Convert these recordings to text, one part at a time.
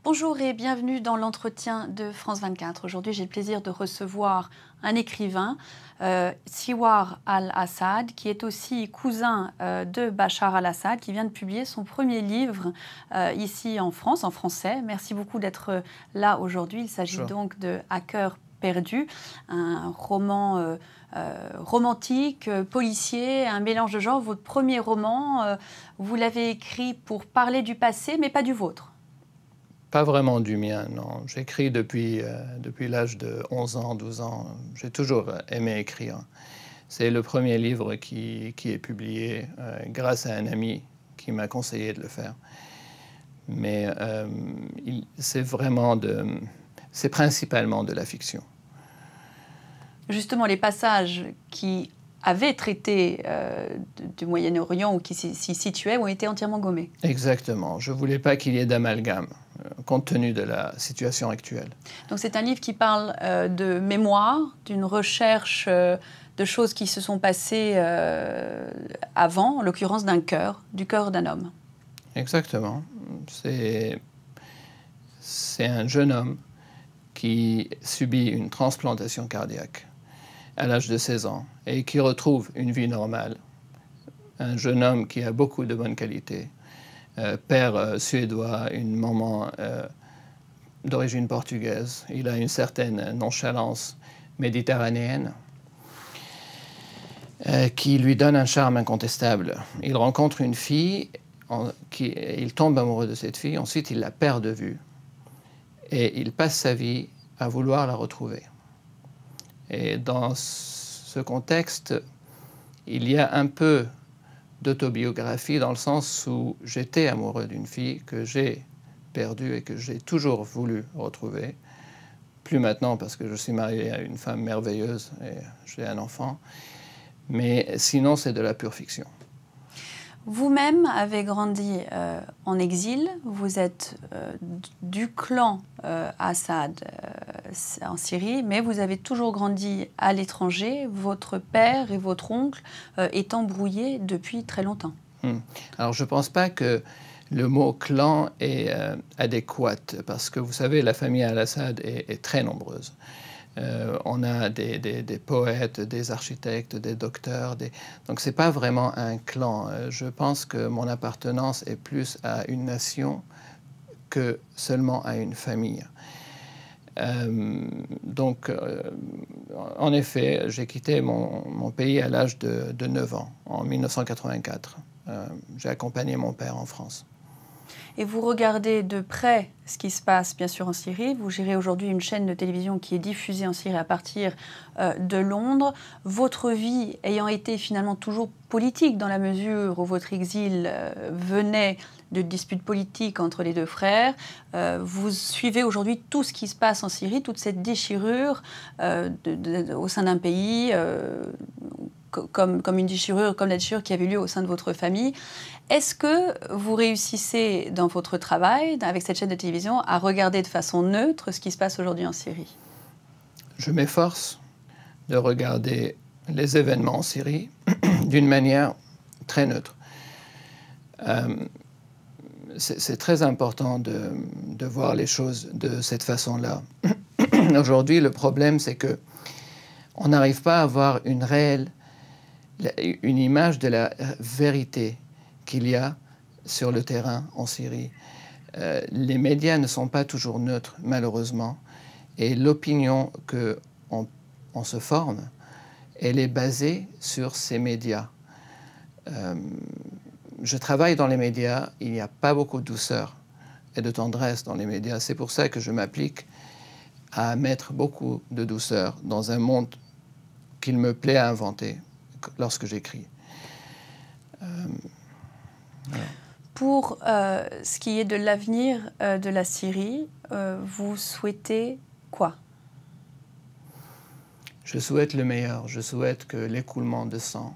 Bonjour et bienvenue dans l'entretien de France 24. Aujourd'hui, j'ai le plaisir de recevoir un écrivain, Siwar al-Assad, qui est aussi cousin de Bachar al-Assad, qui vient de publier son premier livre ici en France, en français. Merci beaucoup d'être là aujourd'hui. Il s'agit donc de Hacker perdu, un roman romantique, policier, un mélange de genres. Votre premier roman, vous l'avez écrit pour parler du passé, mais pas du vôtre. Pas vraiment du mien, non. J'écris depuis l'âge de 11 ans, 12 ans. J'ai toujours aimé écrire. C'est le premier livre qui est publié grâce à un ami qui m'a conseillé de le faire. Mais c'est principalement de la fiction. Justement, les passages qui avaient traité du Moyen-Orient ou qui s'y situaient ont été entièrement gommés. Exactement. Je ne voulais pas qu'il y ait d'amalgame, compte tenu de la situation actuelle. Donc c'est un livre qui parle de mémoire, d'une recherche de choses qui se sont passées avant, en l'occurrence d'un cœur, du cœur d'un homme. Exactement. C'est un jeune homme qui subit une transplantation cardiaque à l'âge de 16 ans et qui retrouve une vie normale. Un jeune homme qui a beaucoup de bonnes qualités, père suédois, une maman d'origine portugaise. Il a une certaine nonchalance méditerranéenne qui lui donne un charme incontestable. Il rencontre une fille, il tombe amoureux de cette fille, ensuite il la perd de vue et il passe sa vie à vouloir la retrouver. Et dans ce contexte, il y a un peu d'autobiographie dans le sens où j'étais amoureux d'une fille que j'ai perdue et que j'ai toujours voulu retrouver. Plus maintenant parce que je suis marié à une femme merveilleuse et j'ai un enfant. Mais sinon, c'est de la pure fiction. Vous-même avez grandi en exil, vous êtes du clan Assad en Syrie, mais vous avez toujours grandi à l'étranger, votre père et votre oncle étant brouillés depuis très longtemps. Alors je ne pense pas que le mot clan est adéquat, parce que vous savez, la famille al-Assad est très nombreuse. On a des poètes, des architectes, des docteurs. Donc, ce n'est pas vraiment un clan. Je pense que mon appartenance est plus à une nation que seulement à une famille. En effet, j'ai quitté mon pays à l'âge de 9 ans, en 1984. J'ai accompagné mon père en France. Et vous regardez de près ce qui se passe, bien sûr, en Syrie. Vous gérez aujourd'hui une chaîne de télévision qui est diffusée en Syrie à partir de Londres. Votre vie ayant été finalement toujours politique, dans la mesure où votre exil venait de disputes politiques entre les deux frères. Vous suivez aujourd'hui tout ce qui se passe en Syrie, toute cette déchirure au sein d'un pays, comme une déchirure, comme la déchirure qui avait lieu au sein de votre famille. Est-ce que vous réussissez dans votre travail, avec cette chaîne de télévision, à regarder de façon neutre ce qui se passe aujourd'hui en Syrie? Je m'efforce de regarder les événements en Syrie d'une manière très neutre. C'est très important de voir les choses de cette façon-là. Aujourd'hui, le problème, c'est qu'on n'arrive pas à avoir une image de la vérité qu'il y a sur le terrain en Syrie. Les médias ne sont pas toujours neutres, malheureusement, et l'opinion qu'on se forme, elle est basée sur ces médias. Je travaille dans les médias, il n'y a pas beaucoup de douceur et de tendresse dans les médias. C'est pour ça que je m'applique à mettre beaucoup de douceur dans un monde qu'il me plaît à inventer lorsque j'écris. Voilà. Pour ce qui est de l'avenir de la Syrie, vous souhaitez quoi? Je souhaite le meilleur. Je souhaite que l'écoulement de sang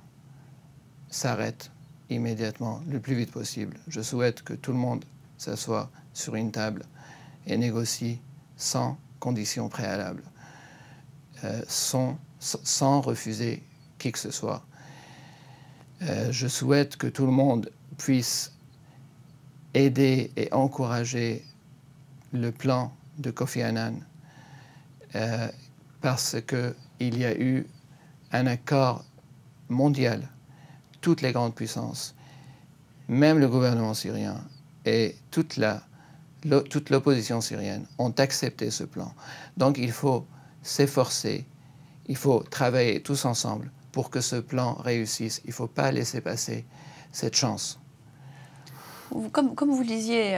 s'arrête immédiatement, le plus vite possible. Je souhaite que tout le monde s'assoie sur une table et négocie sans conditions préalables, sans refuser qui que ce soit. Je souhaite que tout le monde puisse aider et encourager le plan de Kofi Annan parce qu'il y a eu un accord mondial, toutes les grandes puissances, même le gouvernement syrien et toute l'opposition syrienne ont accepté ce plan. Donc il faut s'efforcer, il faut travailler tous ensemble pour que ce plan réussisse. Il ne faut pas laisser passer cette chance. Comme vous le disiez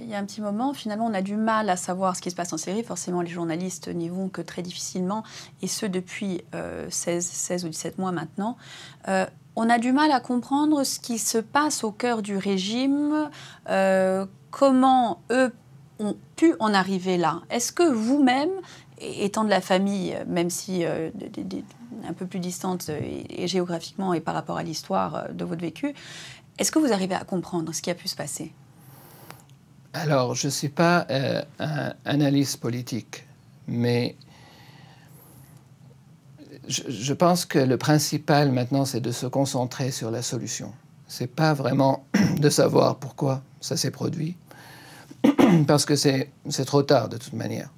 il y a un petit moment, finalement, on a du mal à savoir ce qui se passe en Syrie. Forcément, les journalistes n'y vont que très difficilement, et ce depuis 16 ou 17 mois maintenant. On a du mal à comprendre ce qui se passe au cœur du régime, comment eux ont pu en arriver là. Est-ce que vous-même, étant de la famille, même si un peu plus distante et géographiquement et par rapport à l'histoire de votre vécu, est-ce que vous arrivez à comprendre ce qui a pu se passer? Alors, je ne suis pas un analyste politique, mais je pense que le principal maintenant, c'est de se concentrer sur la solution. Ce n'est pas vraiment de savoir pourquoi ça s'est produit, parce que c'est trop tard de toute manière.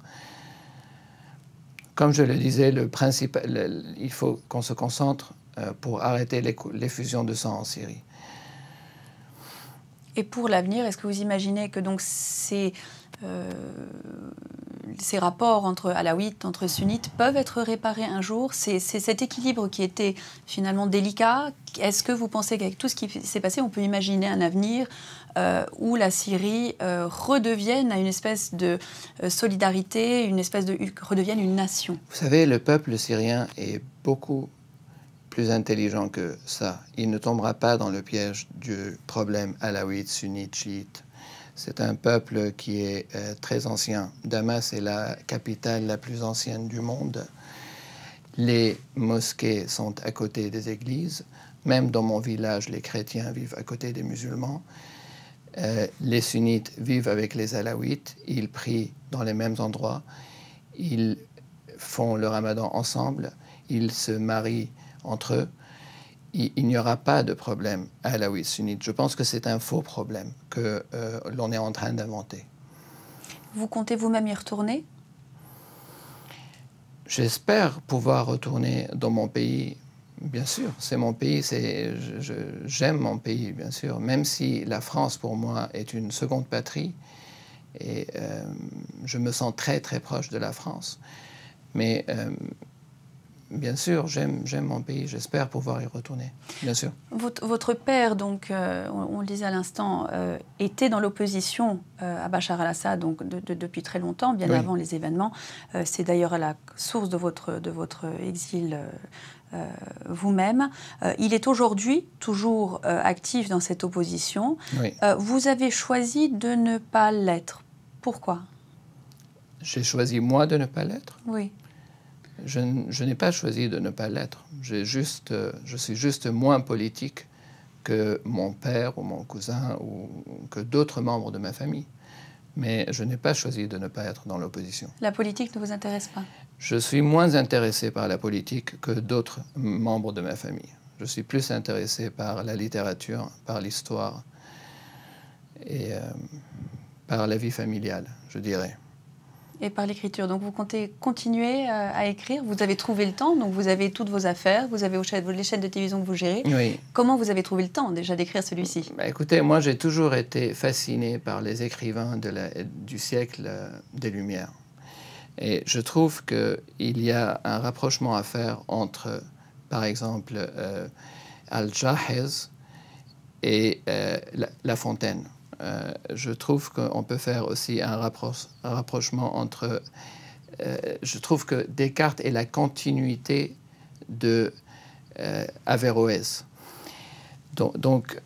Comme je le disais, il faut qu'on se concentre pour arrêter l'effusion de sang en Syrie. Et pour l'avenir, est-ce que vous imaginez que donc ces rapports entre alaouites, entre sunnites, peuvent être réparés un jour? C'est cet équilibre qui était finalement délicat. Est-ce que vous pensez qu'avec tout ce qui s'est passé, on peut imaginer un avenir où la Syrie redevienne à une espèce de solidarité, redevienne une nation? Vous savez, le peuple syrien est beaucoup plus intelligent que ça. Il ne tombera pas dans le piège du problème alaouite, sunnite, chiite. C'est un peuple qui est très ancien. Damas est la capitale la plus ancienne du monde. Les mosquées sont à côté des églises. Même dans mon village, les chrétiens vivent à côté des musulmans. Les sunnites vivent avec les alaouites. Ils prient dans les mêmes endroits. Ils font le ramadan ensemble. Ils se marient entre eux. Il n'y aura pas de problème alaouite sunnite. Je pense que c'est un faux problème que l'on est en train d'inventer. Vous comptez vous-même y retourner? J'espère pouvoir retourner dans mon pays. Bien sûr, c'est mon pays. J'aime mon pays, bien sûr. Même si la France, pour moi, est une seconde patrie. Et je me sens très, très proche de la France. Mais bien sûr, j'aime mon pays, j'espère pouvoir y retourner, bien sûr. Votre père, donc, on le disait à l'instant, était dans l'opposition à Bachar al-Assad donc depuis très longtemps, bien oui. avant les événements. C'est d'ailleurs la source de votre exil vous-même. Il est aujourd'hui toujours actif dans cette opposition. Oui. Vous avez choisi de ne pas l'être. Pourquoi? J'ai choisi, moi, de ne pas l'être? Oui. Je n'ai pas choisi de ne pas l'être. Je suis juste moins politique que mon père ou mon cousin ou que d'autres membres de ma famille. Mais je n'ai pas choisi de ne pas être dans l'opposition. La politique ne vous intéresse pas? Je suis moins intéressé par la politique que d'autres membres de ma famille. Je suis plus intéressé par la littérature, par l'histoire et par la vie familiale, je dirais. Et par l'écriture. Donc vous comptez continuer à écrire? Vous avez trouvé le temps, donc vous avez toutes vos affaires, vous avez les chaînes de télévision que vous gérez. Oui. Comment vous avez trouvé le temps déjà d'écrire celui-ci? Écoutez, moi j'ai toujours été fasciné par les écrivains du siècle des Lumières. Et je trouve qu'il y a un rapprochement à faire entre, par exemple, Al-Jahiz et La Fontaine. Je trouve qu'on peut faire aussi un rapprochement entre... je trouve que Descartes est la continuité de Averroès. Donc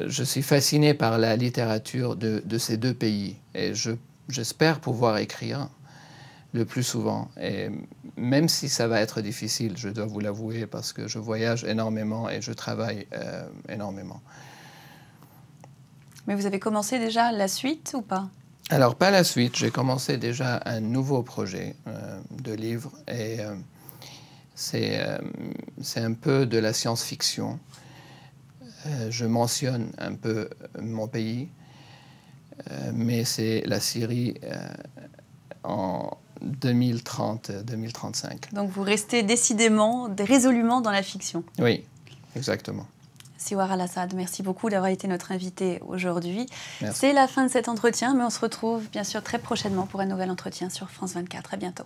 je suis fasciné par la littérature de ces deux pays et j'espère pouvoir écrire le plus souvent. Et même si ça va être difficile, je dois vous l'avouer, parce que je voyage énormément et je travaille énormément. Mais vous avez commencé déjà la suite ou pas? Alors, pas la suite. J'ai commencé déjà un nouveau projet de livre. Et c'est un peu de la science-fiction. Je mentionne un peu mon pays, mais c'est la Syrie en 2030-2035. Donc vous restez décidément, résolument dans la fiction. Oui, exactement. Siwar Al-Assad, merci beaucoup d'avoir été notre invité aujourd'hui. Merci. C'est la fin de cet entretien, mais on se retrouve bien sûr très prochainement pour un nouvel entretien sur France 24. À bientôt.